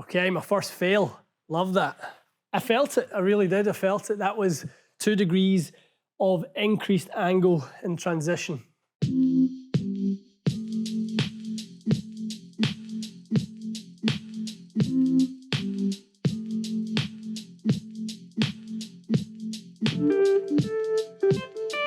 Okay, my first fail. Love that. I felt it, I really did. I felt it. That was 2 degrees of increased angle in transition.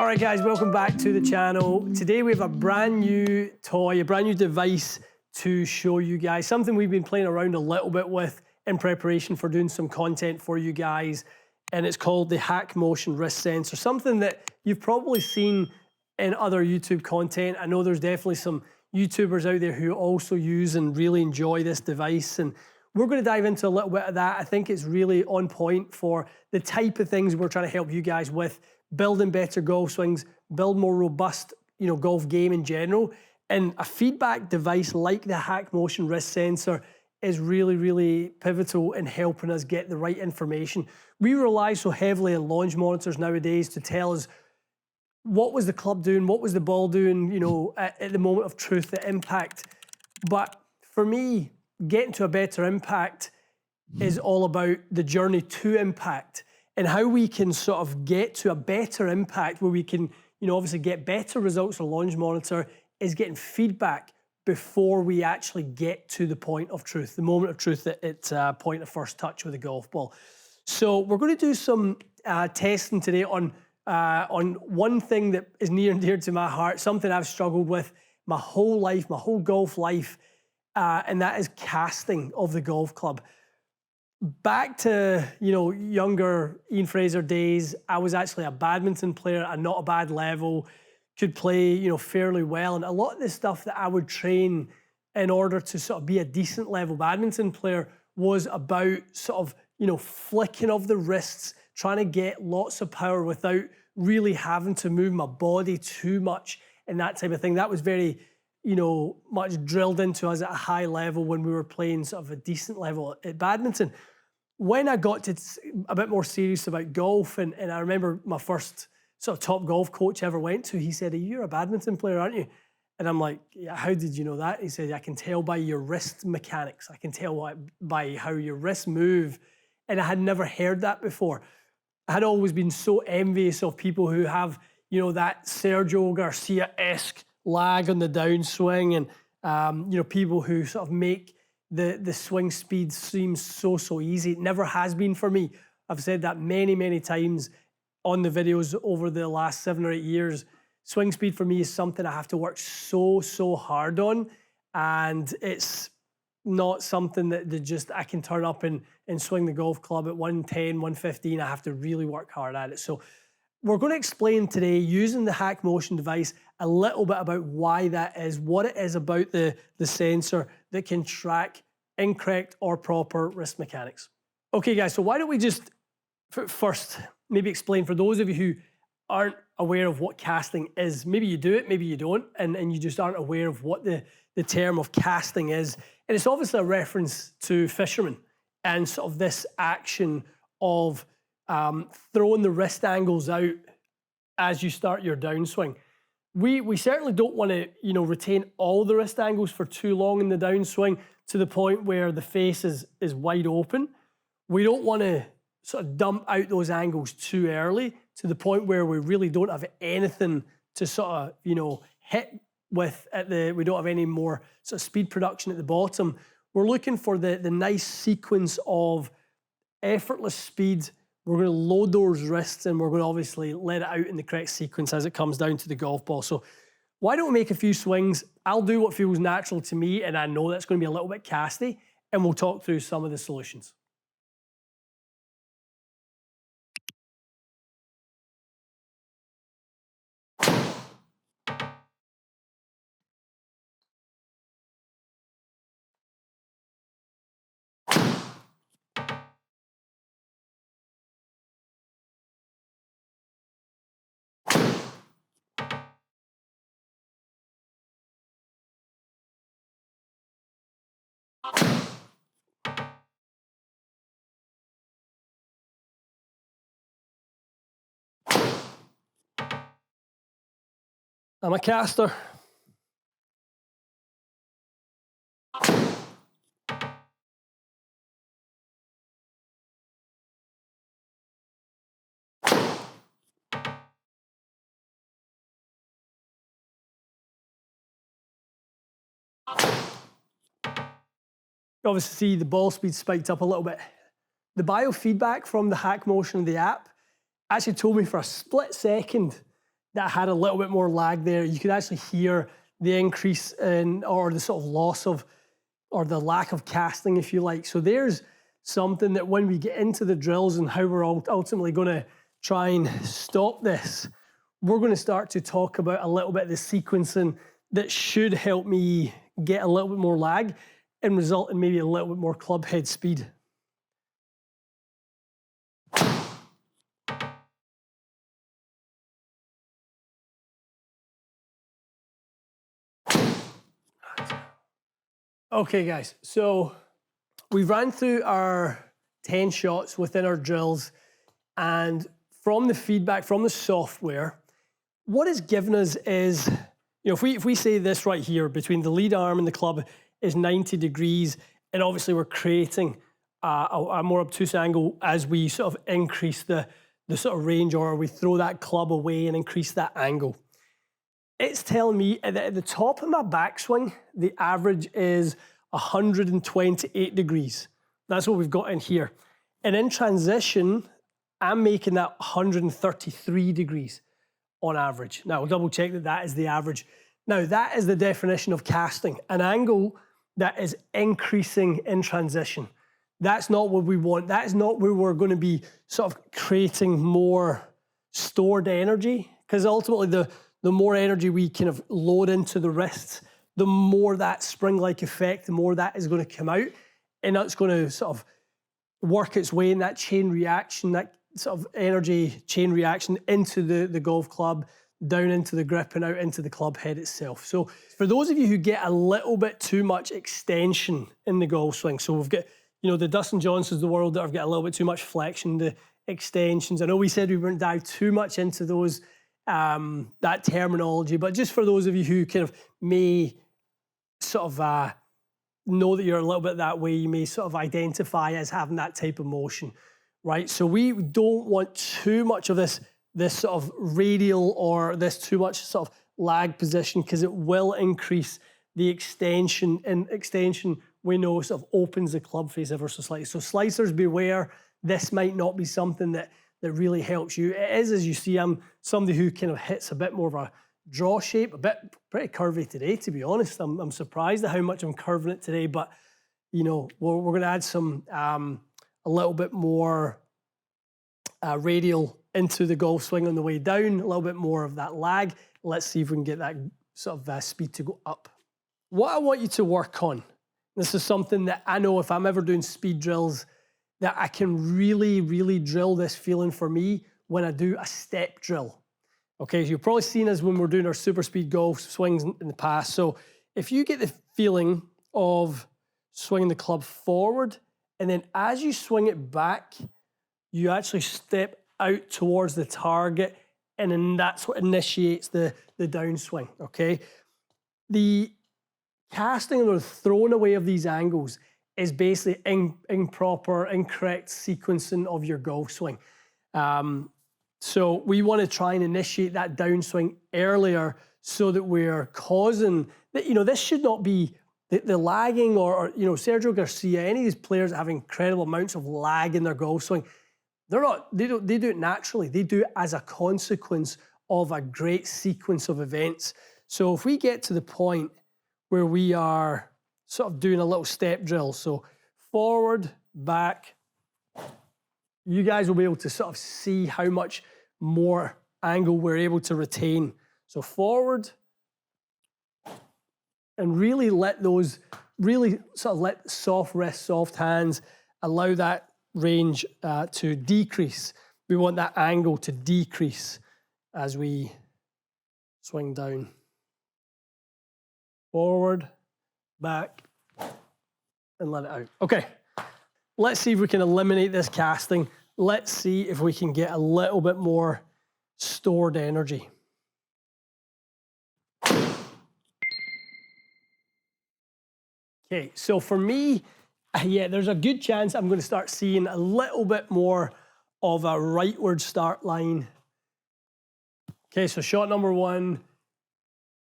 All right, guys, welcome back to the channel. Today we have a brand new toy, a brand new device to show you guys. Something we've been playing around a little bit with in preparation for doing some content for you guys. And it's called the HackMotion wrist sensor. Something that you've probably seen in other YouTube content. I know there's definitely some YouTubers out there who also use and really enjoy this device. And we're going to dive into a little bit of that. I think it's really on point for the type of things we're trying to help you guys with, building better golf swings, build more robust, golf game in general. And a feedback device like the HackMotion wrist sensor is really, really pivotal in helping us get the right information. We rely so heavily on launch monitors nowadays to tell us what was the club doing, what was the ball doing, at the moment of truth, the impact. But for me, getting to a better impact is all about the journey to impact and how we can sort of get to a better impact where we can, obviously get better results on a launch monitor is getting feedback before we actually get to the point of truth, the moment of truth that it's point of first touch with a golf ball. So we're going to do some testing today on one thing that is near and dear to my heart, something I've struggled with my whole life, my whole golf life, and that is casting of the golf club. Back to, younger Ian Fraser days, I was actually a badminton player at not a bad level, could play, fairly well. And a lot of the stuff that I would train in order to sort of be a decent level badminton player was about sort of, flicking of the wrists, trying to get lots of power without really having to move my body too much and that type of thing. That was very, much drilled into us at a high level when we were playing sort of a decent level at badminton. When I got to a bit more serious about golf, and I remember my first sort of top golf coach I ever went to, he said, "You're a badminton player, aren't you?" And I'm like, "Yeah, how did you know that?" He said, "I can tell by your wrist mechanics. I can tell by how your wrists move." And I had never heard that before. I had always been so envious of people who have, that Sergio Garcia-esque lag on the downswing, and people who sort of make the swing speed seem so easy. It never has been for me. I've said that many times on the videos over the last 7 or 8 years. Swing speed for me is something I have to work so hard on, and it's not something that just I can turn up and swing the golf club at 110, 115. I have to really work hard at it. So we're going to explain today, using the HackMotion device, a little bit about why that is, what it is about the sensor that can track incorrect or proper wrist mechanics. Okay, guys, so why don't we just first maybe explain for those of you who aren't aware of what casting is. Maybe you do it, maybe you don't, and you just aren't aware of what the term of casting is. And it's obviously a reference to fishermen and sort of this action of throwing the wrist angles out as you start your downswing. We certainly don't want to, retain all the wrist angles for too long in the downswing to the point where the face is wide open. We don't want to sort of dump out those angles too early to the point where we really don't have anything to sort of, hit with we don't have any more sort of speed production at the bottom. We're looking for the nice sequence of effortless speed. We're going to load those wrists and we're going to obviously let it out in the correct sequence as it comes down to the golf ball. So why don't we make a few swings? I'll do what feels natural to me, and I know that's going to be a little bit casty, and we'll talk through some of the solutions. I'm a caster. obviously see the ball speed spiked up a little bit. The biofeedback from the HackMotion of the app actually told me for a split second that I had a little bit more lag there. You could actually hear the increase in, or the sort of loss of, or the lack of casting, if you like. So there's something that when we get into the drills and how we're ultimately going to try and stop this, we're going to start to talk about a little bit of the sequencing that should help me get a little bit more lag and result in maybe a little bit more club head speed. Okay guys, so we've ran through our 10 shots within our drills, and from the feedback from the software, what it's given us is, you know, if we say this right here, between the lead arm and the club is 90 degrees, and obviously we're creating a more obtuse angle as we sort of increase the sort of range, or we throw that club away and increase that angle. It's telling me at the top of my backswing, the average is 128 degrees. That's what we've got in here. And in transition, I'm making that 133 degrees on average. Now, I'll double check that that is the average. Now, that is the definition of casting, an angle that is increasing in transition. That's not what we want. That is not where we're going to be sort of creating more stored energy, because ultimately the more energy we kind of load into the wrists, the more that spring-like effect, the more that is going to come out, and that's going to sort of work its way in that chain reaction, that sort of energy chain reaction into the golf club, down into the grip and out into the club head itself. So for those of you who get a little bit too much extension in the golf swing, so we've got, you know, the Dustin Johnsons of the world that have got a little bit too much flexion, the extensions. I know we said we wouldn't dive too much into those, that terminology, but just for those of you who kind of may sort of know that you're a little bit that way, you may sort of identify as having that type of motion, right? So we don't want too much of this sort of radial or this too much sort of lag position, because it will increase the extension, and extension we know sort of opens the club face ever so slightly. So slicers, beware, this might not be something that really helps you. It is, as you see, I'm somebody who kind of hits a bit more of a draw shape, a bit pretty curvy today, to be honest. I'm surprised at how much I'm curving it today, but you know, we're going to add some a little bit more radial into the golf swing on the way down, a little bit more of that lag. Let's see if we can get that sort of speed to go up. What I want you to work on, this is something that I know if I'm ever doing speed drills, that I can really, really drill this feeling for me when I do a step drill. Okay, so you've probably seen us when we're doing our super speed golf swings in the past. So if you get the feeling of swinging the club forward, and then as you swing it back, you actually step out towards the target, and then that's what initiates the downswing, okay? The casting or the throwing away of these angles is basically improper, incorrect sequencing of your golf swing. So we want to try and initiate that downswing earlier so that we're causing, you know, this should not be the lagging or, you know, Sergio Garcia, any of these players that have incredible amounts of lag in their golf swing, they do it naturally. They do it as a consequence of a great sequence of events. So if we get to the point where we are sort of doing a little step drill, so forward, back, you guys will be able to sort of see how much more angle we're able to retain. So forward, and really let those, really sort of let soft wrists, soft hands, allow that range to decrease. We want that angle to decrease as we swing down. Forward, back, and let it out. Okay, let's see if we can eliminate this casting. Let's see if we can get a little bit more stored energy. Okay, so for me, yeah, there's a good chance I'm going to start seeing a little bit more of a rightward start line. Okay, so shot number one,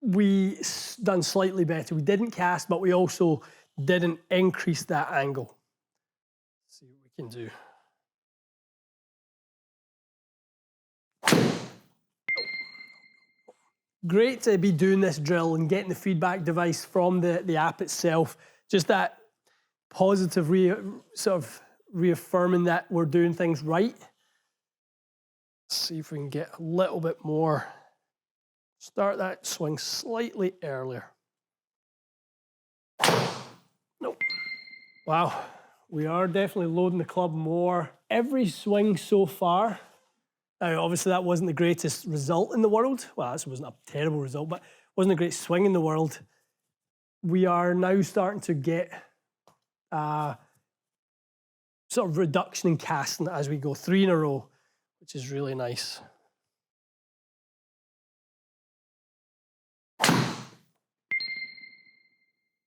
we done slightly better. We didn't cast, but we also didn't increase that angle. Let's see what we can do. Great to be doing this drill and getting the feedback device from the app itself. Just that positive sort of reaffirming that we're doing things right. Let's see if we can get a little bit more. Start that swing slightly earlier. Nope. Wow, we are definitely loading the club more. Every swing so far, now obviously that wasn't the greatest result in the world. Well, this wasn't a terrible result, but it wasn't a great swing in the world. We are now starting to get sort of reduction in casting as we go 3 in a row, which is really nice.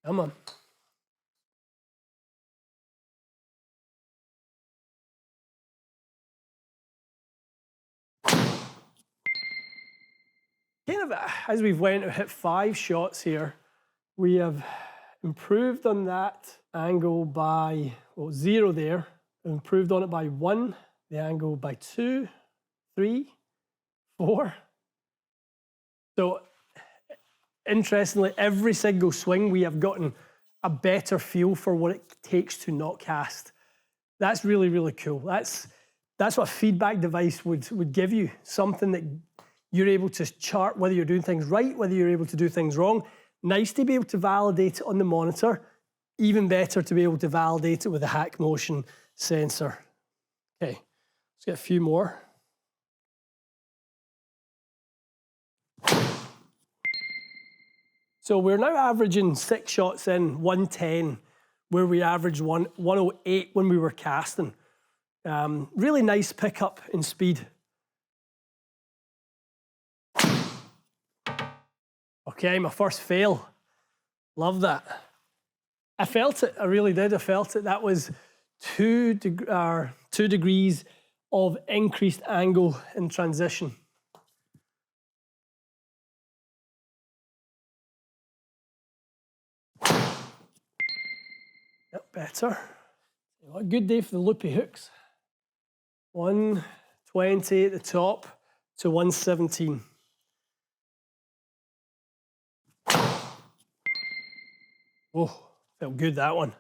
Come on. Kind of as we've went to hit 5 shots here, we have improved on that angle by, well, 0 there. Improved on it by 1, the angle by 2, 3, 4. So interestingly, every single swing we have gotten a better feel for what it takes to not cast. That's really, really cool. That's what a feedback device would give you, something that you're able to chart whether you're doing things right, whether you're able to do things wrong. Nice to be able to validate it on the monitor. Even better to be able to validate it with a HackMotion sensor. Okay, let's get a few more. So we're now averaging 6 shots in, 110, where we averaged 108 when we were casting. Really nice pickup in speed. Okay, my first fail. Love that. I felt it, I really did, I felt it. That was 2 degrees of increased angle in transition. Yep, better. A good day for the loopy hooks. 120 at the top to 117. Oh, felt good, that one.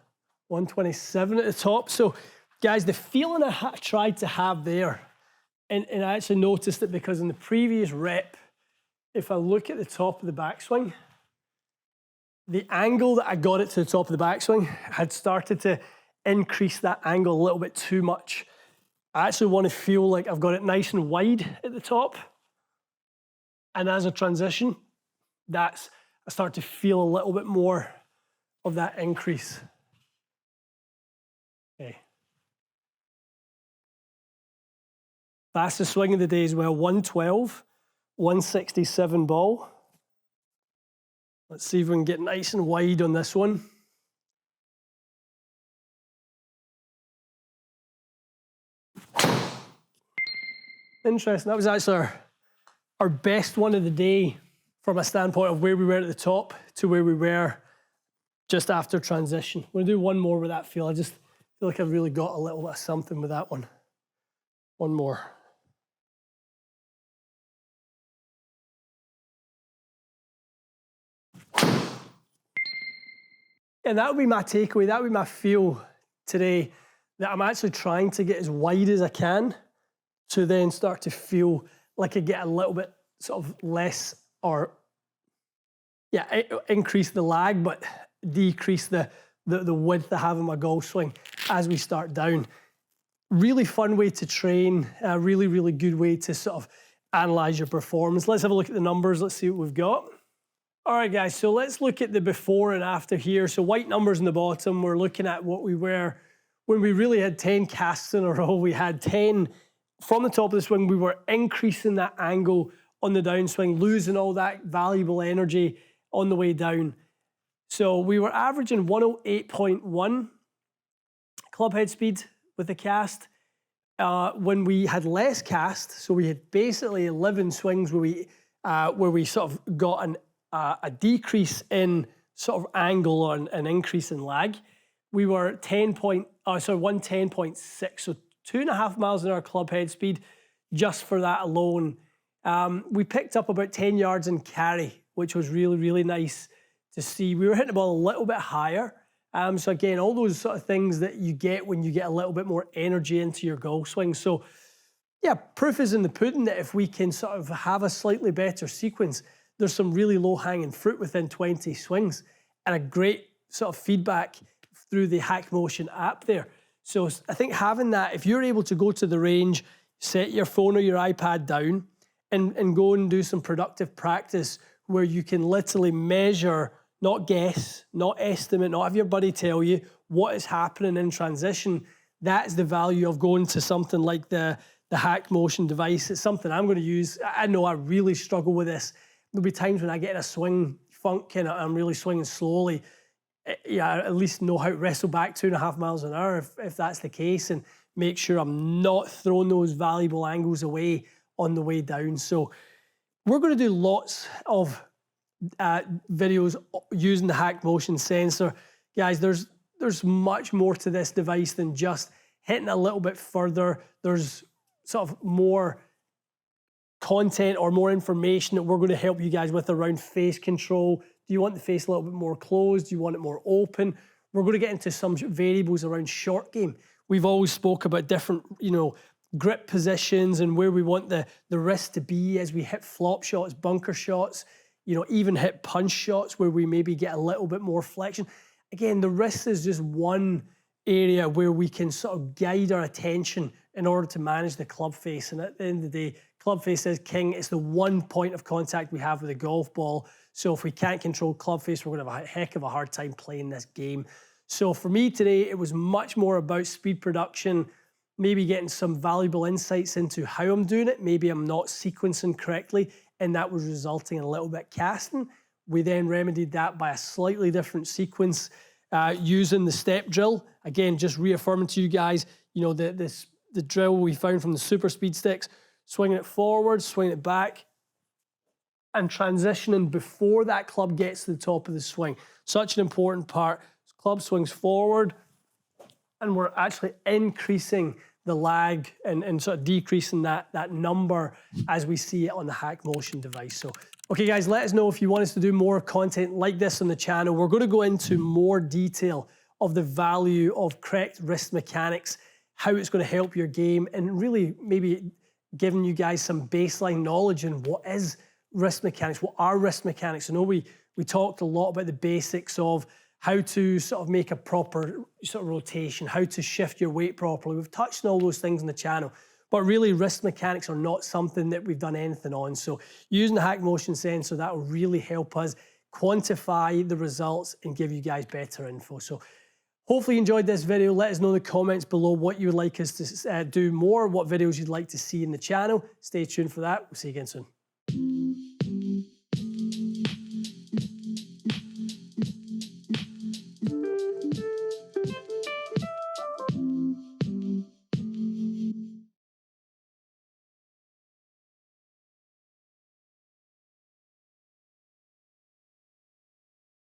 127 at the top. So, guys, the feeling I tried to have there, and I actually noticed it because in the previous rep, if I look at the top of the backswing, the angle that I got it to the top of the backswing had started to increase that angle a little bit too much. I actually want to feel like I've got it nice and wide at the top. And as a transition, I start to feel a little bit more of that increase. Okay. Fastest swing of the day as well, 112, 167 ball. Let's see if we can get nice and wide on this one. Interesting, that was actually our best one of the day from a standpoint of where we were at the top to where we were just after transition. We're gonna do one more with that feel. I just feel like I've really got a little bit of something with that one. One more. And that would be my takeaway, that would be my feel today, that I'm actually trying to get as wide as I can to then start to feel like I get a little bit sort of less, or yeah, increase the lag, but decrease the width I have in my golf swing as we start down. Really fun way to train, a really, really good way to sort of analyze your performance. Let's have a look at the numbers, let's see what we've got. All right, guys, so let's look at the before and after here. So white numbers in the bottom, we're looking at what we were when we really had 10 casts in a row. We had 10 from the top of the swing. We were increasing that angle on the downswing, losing all that valuable energy on the way down. So we were averaging 108.1 clubhead speed with the cast. When we had less cast, so we had basically 11 swings where we sort of got a decrease in sort of angle or an increase in lag. We were 110.6, so 2.5 miles an hour club head speed just for that alone. We picked up about 10 yards in carry, which was really, really nice to see. We were hitting the ball a little bit higher. So again, all those sort of things that you get when you get a little bit more energy into your golf swing. So yeah, proof is in the pudding that if we can sort of have a slightly better sequence, there's some really low-hanging fruit within 20 swings and a great sort of feedback through the HackMotion app there. So I think having that, if you're able to go to the range, set your phone or your iPad down and go and do some productive practice where you can literally measure, not guess, not estimate, not have your buddy tell you what is happening in transition, that's the value of going to something like the HackMotion device. It's something I'm going to use. I know I really struggle with this. There'll be times when I get in a swing funk and I'm really swinging slowly. Yeah, I at least know how to wrestle back 2.5 miles an hour if that's the case, and make sure I'm not throwing those valuable angles away on the way down. So we're going to do lots of videos using the HackMotion sensor. Guys, there's much more to this device than just hitting a little bit further. There's sort of more content or more information that we're going to help you guys with around face control. Do you want the face a little bit more closed? Do you want it more open? We're going to get into some variables around short game. We've always spoke about different, grip positions and where we want the wrist to be as we hit flop shots, bunker shots, even hit punch shots where we maybe get a little bit more flexion. Again, the wrist is just one area where we can sort of guide our attention in order to manage the club face. And at the end of the day, club face is king. It's the one point of contact we have with a golf ball. So if we can't control club face, we're going to have a heck of a hard time playing this game. So for me today, it was much more about speed production, maybe getting some valuable insights into how I'm doing it. Maybe I'm not sequencing correctly, and that was resulting in a little bit casting. We then remedied that by a slightly different sequence using the step drill. Again, just reaffirming to you guys, the drill we found from the super speed sticks, swinging it forward, swinging it back, and transitioning before that club gets to the top of the swing. Such an important part. Club swings forward, and we're actually increasing the lag and sort of decreasing that number as we see it on the HackMotion device. So, okay guys, let us know if you want us to do more content like this on the channel. We're going to go into more detail of the value of correct wrist mechanics, how it's going to help your game, and really maybe giving you guys some baseline knowledge on what is wrist mechanics, what are wrist mechanics. I know we talked a lot about the basics of how to sort of make a proper sort of rotation, how to shift your weight properly. We've touched on all those things on the channel, but really wrist mechanics are not something that we've done anything on. So using the HackMotion sensor, that will really help us quantify the results and give you guys better info. So hopefully you enjoyed this video. Let us know in the comments below what you would like us to do more, what videos you'd like to see in the channel. Stay tuned for that. We'll see you again soon.